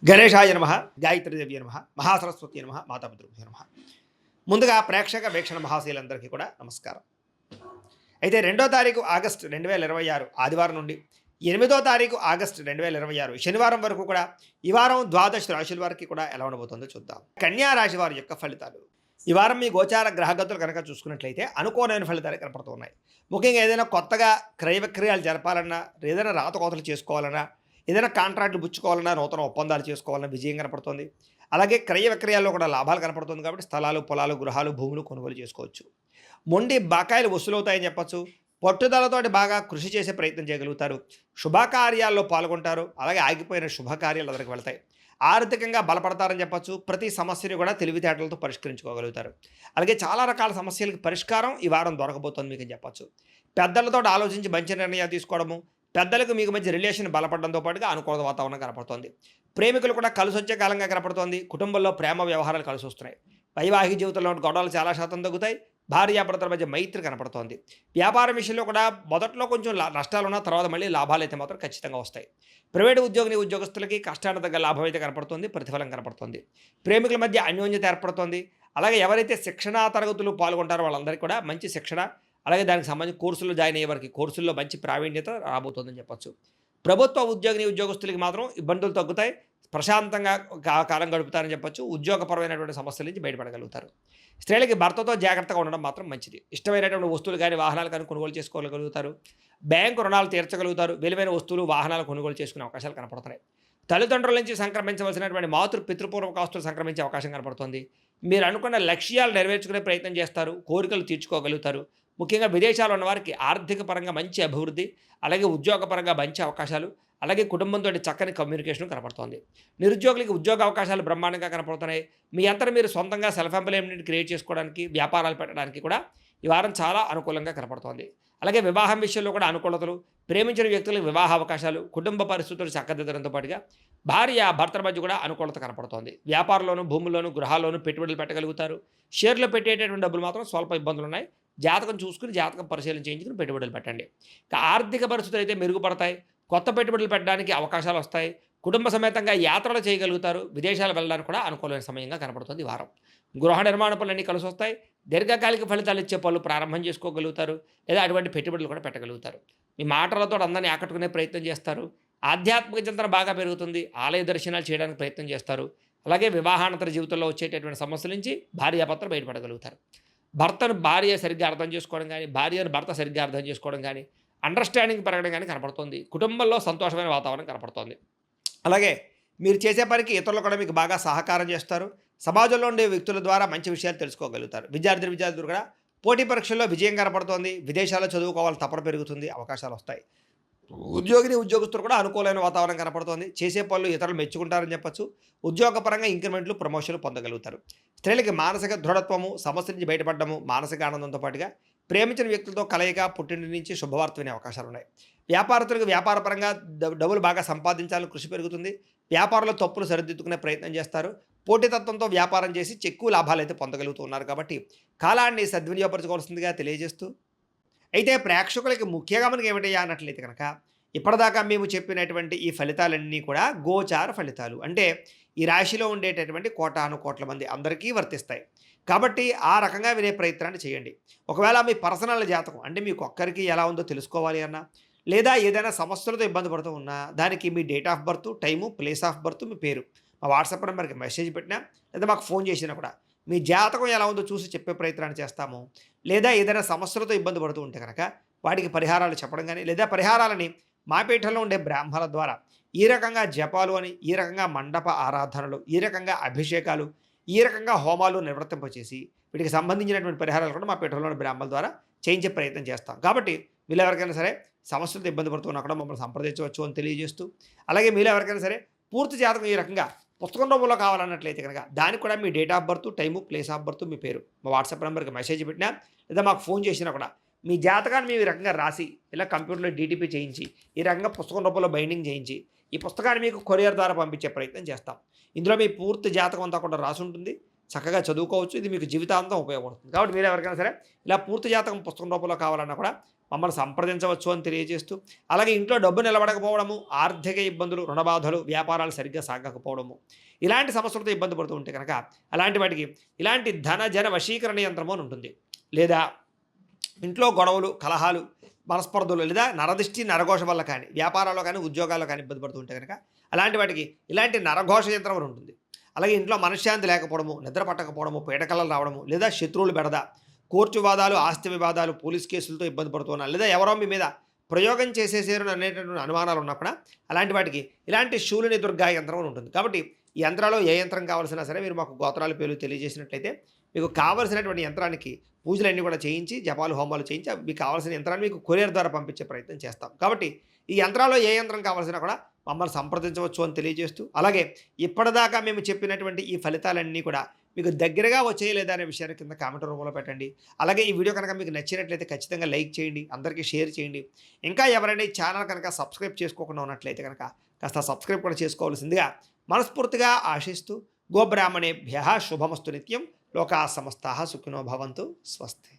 గణేశాయ నమ, గాయత్రీదేవి నమ, మహాసరస్వతి నమ, మాతాపితృభ్యో నమ. ముందుగా ప్రేక్షక వీక్షణ మహాశీలందరికీ కూడా నమస్కారం. అయితే 2వ తారీఖు ఆగస్టు 2026 ఆదివారం నుండి 8వ తారీఖు ఆగస్టు 2026 శనివారం వరకు కూడా ఈ వారం ద్వాదశ రాశుల వారికి కూడా ఎలా ఉండబోతుందో చూద్దాం. కన్యా రాశి వారి యొక్క ఫలితాలు. ఈ వారం మీ గోచార గ్రహగతులు కనుక చూసుకున్నట్లయితే అనుకోనైన ఫలితాలు కనపడుతున్నాయి. ముఖ్యంగా ఏదైనా కొత్తగా క్రయ విక్రయాలు జరపాలన్నా, ఏదైనా రాతకోతలు చేసుకోవాలన్నా, ఏదైనా కాంట్రాక్ట్లు పుచ్చుకోవాలన్నా, నూతన ఒప్పందాలు చేసుకోవాలన్నా విజయం కనపడుతుంది. అలాగే క్రయ విక్రయాల్లో కూడా లాభాలు కనపడుతుంది. కాబట్టి స్థలాలు, పొలాలు, గృహాలు, భూములు కొనుగోలు చేసుకోవచ్చు. మొండి బకాయిలు వసూలవుతాయని చెప్పచ్చు. పట్టుదలతోటి బాగా కృషి చేసే ప్రయత్నం చేయగలుగుతారు. శుభకార్యాల్లో పాల్గొంటారు. అలాగే ఆగిపోయిన శుభకార్యాలు అందరికి వెళ్తాయి. ఆర్థికంగా బలపడతారని చెప్పచ్చు. ప్రతి సమస్యని కూడా తెలివితేటలతో పరిష్కరించుకోగలుగుతారు. అలాగే చాలా రకాల సమస్యలకు పరిష్కారం ఈ వారం దొరకబోతోంది మీకు అని చెప్పచ్చు. పెద్దలతో ఆలోచించి మంచి నిర్ణయాలు తీసుకోవడము, పెద్దలకు మీకు మధ్య రిలేషన్ బలపడడంతో పాటుగా అనుకూల వాతావరణం కనపడుతోంది. ప్రేమికులు కూడా కలిసి వచ్చే కాలంగా కనపడుతోంది. కుటుంబంలో ప్రేమ వ్యవహారాలు కలిసి వస్తున్నాయి. వైవాహిక జీవితంలో గొడవలు చాలా శాతం తగ్గుతాయి. భార్యాభర్తల మధ్య మైత్రి కనపడుతోంది. వ్యాపారం విషయంలో కూడా మొదట్లో కొంచెం నష్టాలు ఉన్న తర్వాత మళ్ళీ లాభాలు అయితే మాత్రం ఖచ్చితంగా వస్తాయి. ప్రైవేటు ఉద్యోగస్తులకి కష్టానికి తగ్గ లాభం అయితే కనపడుతుంది. ప్రతిఫలం కనపడుతుంది. ప్రేమికుల మధ్య అన్యోన్యత ఏర్పడుతోంది. అలాగే ఎవరైతే శిక్షణా తరగతులు పాల్గొంటారో వాళ్ళందరికీ కూడా మంచి శిక్షణ, అలాగే దానికి సంబంధించి కోర్సుల్లో జాయిన్ అయ్యే వారికి కోర్సుల్లో మంచి ప్రావీణ్యత రాబోతుందని చెప్పచ్చు. ప్రభుత్వ ఉద్యోగస్తులకి మాత్రం ఇబ్బందులు తగ్గుతాయి. ప్రశాంతంగా కాలం గడుపుతారని చెప్పచ్చు. ఉద్యోగపరమైనటువంటి సమస్యల నుంచి బయటపడగలుగుతారు. స్త్రీలకి భర్తతో జాగ్రత్తగా ఉండడం మాత్రం మంచిది. ఇష్టమైనటువంటి వస్తువులు కానీ వాహనాలు కానీ కొనుగోలు చేసుకోగలుగుతారు. బ్యాంకు రుణాలు తీర్చగలుగుతారు. విలువైన వస్తువులు వాహనాలు కొనుగోలు చేసుకునే అవకాశాలు కనపడుతున్నాయి. తల్లిదండ్రుల నుంచి సంక్రమించవలసినటువంటి పితృపూర్వక ఆస్తులు సంక్రమించే అవకాశం కనపడుతుంది. మీరు అనుకున్న లక్ష్యాలు నెరవేర్చుకునే ప్రయత్నం చేస్తారు. కోరికలు తీర్చుకోగలుగుతారు. ముఖ్యంగా విదేశాల్లో ఉన్న వారికి ఆర్థిక పరంగా మంచి అభివృద్ధి, అలాగే ఉద్యోగపరంగా మంచి అవకాశాలు, అలాగే కుటుంబంతో చక్కని కమ్యూనికేషన్ కనపడుతోంది. నిరుద్యోగులకి ఉద్యోగ అవకాశాలు బ్రహ్మాండంగా కనపడుతున్నాయి. మీ అంతా మీరు సొంతంగా సెల్ఫ్ ఎంప్లాయ్మెంట్ క్రియేట్ చేసుకోవడానికి, వ్యాపారాలు పెట్టడానికి కూడా ఈ వారం చాలా అనుకూలంగా కనపడుతోంది. అలాగే వివాహం విషయంలో కూడా అనుకూలతలు, ప్రేమించిన వ్యక్తులకు వివాహ అవకాశాలు, కుటుంబ పరిస్థితులు చక్కదిద్దడంతో పాటుగా భార్య భర్తల మధ్య కూడా అనుకూలత కనపడుతోంది. వ్యాపారంలోను, భూముల్లోను, గృహాల్లోనూ పెట్టుబడులు పెట్టగలుగుతారు. షేర్లు పెట్టేటటువంటి డబ్బులు మాత్రం స్వల్ప ఇబ్బందులు ఉన్నాయి. జాతకం చూసుకుని జాతకం పరిశీలన చేయించుకుని పెట్టుబడులు పెట్టండి. ఆర్థిక పరిస్థితులు అయితే మెరుగుపడతాయి. కొత్త పెట్టుబడులు పెట్టడానికి అవకాశాలు వస్తాయి. కుటుంబ సమేతంగా యాత్రలు చేయగలుగుతారు. విదేశాలు వెళ్ళడానికి కూడా అనుకూలమైన సమయంగా కనపడుతుంది ఈ వారం. గృహ నిర్మాణ పనులన్నీ కలిసి వస్తాయి. దీర్ఘకాలిక ఫలితాలు ఇచ్చే పనులు ప్రారంభం చేసుకోగలుగుతారు. లేదా అటువంటి పెట్టుబడులు కూడా పెట్టగలుగుతారు. మీ మాటలతో అందరినీ ఆకట్టుకునే ప్రయత్నం చేస్తారు. ఆధ్యాత్మిక చింతన బాగా పెరుగుతుంది. ఆలయ దర్శనాలు చేయడానికి ప్రయత్నం చేస్తారు. అలాగే వివాహానంతర జీవితంలో వచ్చేటటువంటి సమస్యల నుంచి భార్యాభర్తలు బయటపడగలుగుతారు. భర్తను భార్య సరిగ్గా అర్థం చేసుకోవడం కానీ, భార్యను భర్త సరిగ్గా అర్థం చేసుకోవడం కానీ, అండర్స్టాండింగ్ పెరగడం కానీ కనపడుతుంది. కుటుంబంలో సంతోషమైన వాతావరణం కనపడుతుంది. అలాగే మీరు చేసే పనికి ఇతరులు కూడా మీకు బాగా సహకారం చేస్తారు. సమాజంలో ఉండే వ్యక్తుల ద్వారా మంచి విషయాలు తెలుసుకోగలుగుతారు. విద్యార్థులు కూడా పోటీ పరీక్షల్లో విజయం కనపడుతోంది. విదేశాల్లో చదువుకోవాలి తపన పెరుగుతుంది. అవకాశాలు వస్తాయి. ఉద్యోగస్తులు కూడా అనుకూలమైన వాతావరణం కనపడుతోంది. చేసే పనులు ఇతరులు మెచ్చుకుంటారని చెప్పచ్చు. ఉద్యోగపరంగా ఇంక్రిమెంట్లు, ప్రమోషన్లు పొందగలుగుతారు. స్త్రీలకి మానసిక దృఢత్వము, సమస్య నుంచి బయటపడము, మానసిక ఆనందంతో పాటుగా ప్రేమించిన వ్యక్తులతో కలయిక, పుట్టింటి నుంచి శుభవార్త వినే అవకాశాలు ఉన్నాయి. వ్యాపారస్తులకు వ్యాపారపరంగా డబ్బులు బాగా సంపాదించాలని కృషి పెరుగుతుంది. వ్యాపారంలో తప్పులు సరిదిద్దుకునే ప్రయత్నం చేస్తారు. పోటీతత్వంతో వ్యాపారం చేసి ఎక్కువ లాభాలు అయితే పొందగలుగుతున్నారు. కాబట్టి కాలాన్ని సద్వినియోగపరచుకోవాల్సిందిగా తెలియజేస్తూ, అయితే ప్రేక్షకులకి ముఖ్యంగా మనకి ఏమిటయ్యా అన్నట్లయితే కనుక, ఇప్పటిదాకా మేము చెప్పినటువంటి ఈ ఫలితాలన్నీ కూడా గోచార ఫలితాలు. అంటే ఈ రాశిలో ఉండేటటువంటి కోటాను కోట్ల మంది అందరికీ వర్తిస్తాయి. కాబట్టి ఆ రకంగా వినే ప్రయత్నాన్ని చేయండి. ఒకవేళ మీ పర్సనల్ జాతకం అంటే మీకు ఒక్కరికి ఎలా ఉందో తెలుసుకోవాలి అన్నా, లేదా ఏదైనా సమస్యలతో ఇబ్బంది పడుతూ ఉన్నా, దానికి మీ date of birth, time, place of birth, మీ పేరు మా వాట్సాప్ నెంబర్కి మెసేజ్ పెట్టినా, లేదా మాకు ఫోన్ చేసినా కూడా మీ జాతకం ఎలా ఉందో చూసి చెప్పే ప్రయత్నాన్ని చేస్తాము. లేదా ఏదైనా సమస్యలతో ఇబ్బంది పడుతూ ఉంటే కనుక వాటికి పరిహారాలు చెప్పడం కానీ, లేదా పరిహారాలని మా పీఠంలో ఉండే బ్రాహ్మణుల ద్వారా ఈ రకంగా జపాలు అని, ఈ రకంగా మండప ఆరాధనలు, ఈ రకంగా అభిషేకాలు, ఈ రకంగా హోమాలు నిర్వర్తింపచేసి వీటికి సంబంధించినటువంటి పరిహారాలు కూడా మా పీఠంలోని బ్రాహ్మణుల ద్వారా చేయించే ప్రయత్నం చేస్తాం. కాబట్టి వీళ్ళు ఎవరికైనా సరే సమస్యలతో ఇబ్బంది పడుతున్నా కూడా మమ్మల్ని సంప్రదించవచ్చు అని తెలియజేస్తూ, అలాగే మీరు ఎవరికైనా సరే పూర్తి జాతకం ఈ రకంగా పుస్తకం రూపంలో కావాలన్నట్లయితే కనుక దానికి కూడా మీ date of birth, time, place of birth, మీ పేరు మా వాట్సాప్ నెంబర్కి మెసేజ్ పెట్టినా, లేదా మాకు ఫోన్ చేసినా కూడా మీ జాతకాన్ని మేము ఈ రకంగా రాసి ఇలా కంప్యూటర్లో డీటీపీ చేయించి ఈ రకంగా పుస్తకం రూపంలో బైండింగ్ చేయించి ఈ పుస్తకాన్ని మీకు కొరియర్ ద్వారా పంపించే ప్రయత్నం చేస్తాం. ఇందులో మీ పూర్తి జాతకం అంతా కూడా రాసి ఉంటుంది. చక్కగా చదువుకోవచ్చు. ఇది మీకు జీవితాంతం ఉపయోగపడుతుంది. కాబట్టి మీరు ఎవరికైనా సరే ఇలా పూర్తి జాతకం పుస్తకం రూపంలో కావాలన్నా కూడా మమ్మల్ని సంప్రదించవచ్చు అని తెలియజేస్తూ, అలాగే ఇంట్లో డబ్బు నిలబడకపోవడము, ఆర్థిక ఇబ్బందులు, రుణ బాధలు, వ్యాపారాలు సరిగ్గా సాగకపోవడము, ఇలాంటి సమస్యలతో ఇబ్బంది పడుతూ ఉంటే కనుక అలాంటి వాటికి ఇలాంటి ధన జన వశీకరణ యంత్రము అని ఉంటుంది. లేదా ఇంట్లో గొడవలు, కలహాలు, మనస్పర్ధలు లేదా నరదిష్టి, నరఘోష వల్ల కానీ వ్యాపారాల్లో కానీ ఉద్యోగాల్లో కానీ ఇబ్బంది పడుతూ ఉంటే కనుక అలాంటి వాటికి ఇలాంటి నరఘోష యంత్రం అని ఉంటుంది. అలాగే ఇంట్లో మనశ్శాంతి లేకపోవడము, నిద్ర పట్టకపోవడము, పీడకలలు రావడము, లేదా శత్రువులు బెడద, కోర్టు వివాదాలు, ఆస్తి వివాదాలు, పోలీస్ కేసులతో ఇబ్బంది పడుతున్నారు, లేదా ఎవరో మీ మీద ప్రయోగం చేసేసారు అనేటటువంటి అనుమానాలు ఉన్నప్పుడు అలాంటి వాటికి ఇలాంటి శూలిని దుర్గా యంత్రం అని ఉంటుంది. కాబట్టి ఈ యంత్రాల్లో ఏ యంత్రం కావాల్సినా సరే మీరు మాకు గోత్రాల పేర్లు తెలియజేసినట్లయితే మీకు కావలసినటువంటి యంత్రానికి పూజలన్నీ కూడా చేయించి, జపాలు, హోమాలు చేయించి మీకు కావాల్సిన యంత్రాన్ని మీకు కొరియర్ ద్వారా పంపించే ప్రయత్నం చేస్తాం. కాబట్టి ఈ యంత్రాల్లో ఏ యంత్రం కావాల్సినా కూడా మమ్మల్ని సంప్రదించవచ్చు అని తెలియజేస్తూ, అలాగే ఇప్పటిదాకా మేము చెప్పినటువంటి ఈ ఫలితాలన్నీ కూడా మీకు దగ్గరగా వచ్చాయి లేదా అనే విషయాన్ని కింద కామెంట్ రూపంలో పెట్టండి. అలాగే ఈ వీడియో కనుక మీకు నచ్చినట్లయితే ఖచ్చితంగా లైక్ చేయండి, అందరికీ షేర్ చేయండి. ఇంకా ఎవరైనా ఈ ఛానల్ కనుక సబ్స్క్రైబ్ చేసుకోకుండా ఉన్నట్లయితే కనుక కాస్త సబ్స్క్రైబ్ కూడా చేసుకోవాల్సిందిగా మనస్ఫూర్తిగా ఆశిస్తూ, గోబ్రాహ్మణేభ్యః శుభమస్తు నిత్యం, లోకా సమస్తాః సుఖినో భవంతు, స్వస్తి.